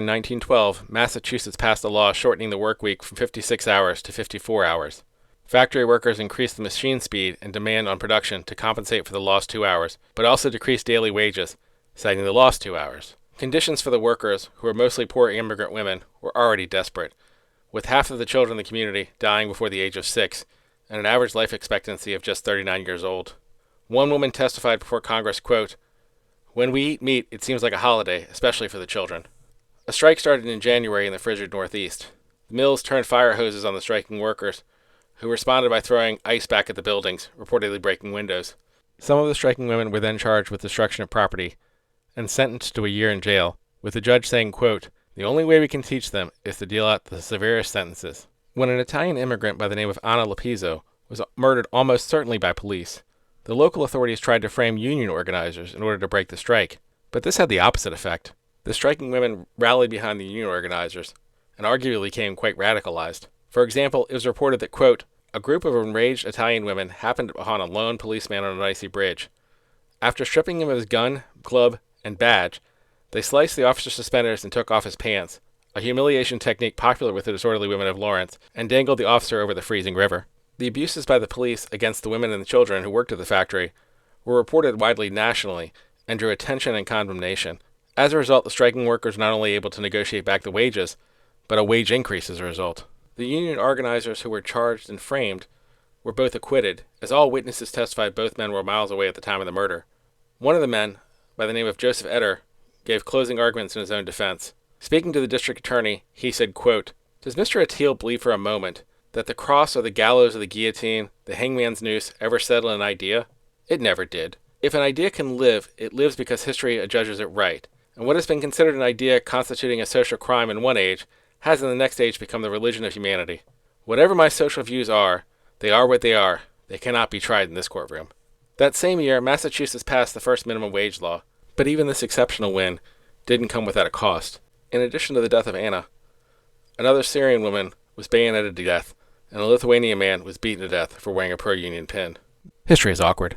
In 1912, Massachusetts passed a law shortening the work week from 56 hours to 54 hours. Factory workers increased the machine speed and demand on production to compensate for the lost 2 hours, but also decreased daily wages, citing the lost 2 hours. Conditions for the workers, who were mostly poor immigrant women, were already desperate, with half of the children in the community dying before the age of 6, and an average life expectancy of just 39 years old. One woman testified before Congress, quote, "When we eat meat, it seems like a holiday, especially for the children." A strike started in January in the frigid Northeast. The mills turned fire hoses on the striking workers, who responded by throwing ice back at the buildings, reportedly breaking windows. Some of the striking women were then charged with destruction of property and sentenced to a year in jail, with the judge saying, quote, "The only way we can teach them is to deal out the severest sentences." When an Italian immigrant by the name of Anna Lapizzo was murdered almost certainly by police, the local authorities tried to frame union organizers in order to break the strike, but this had the opposite effect. The striking women rallied behind the union organizers and arguably became quite radicalized. For example, it was reported that, quote, "A group of enraged Italian women happened upon a lone policeman on an icy bridge. After stripping him of his gun, club, and badge, they sliced the officer's suspenders and took off his pants, a humiliation technique popular with the disorderly women of Lawrence, and dangled the officer over the freezing river." The abuses by the police against the women and the children who worked at the factory were reported widely nationally and drew attention and condemnation. As a result, the striking workers were not only able to negotiate back the wages, but a wage increase as a result. The union organizers who were charged and framed were both acquitted, as all witnesses testified both men were miles away at the time of the murder. One of the men, by the name of Joseph Eder, gave closing arguments in his own defense. Speaking to the district attorney, he said, quote, "Does Mr. Atteel believe for a moment that the cross or the gallows or the guillotine, the hangman's noose, ever settled an idea? It never did. If an idea can live, it lives because history adjudges it right. And what has been considered an idea constituting a social crime in one age has in the next age become the religion of humanity. Whatever my social views are, they are what they are. They cannot be tried in this courtroom." That same year, Massachusetts passed the first minimum wage law, but even this exceptional win didn't come without a cost. In addition to the death of Anna, another Syrian woman was bayoneted to death, and a Lithuanian man was beaten to death for wearing a pro-union pin. History is awkward.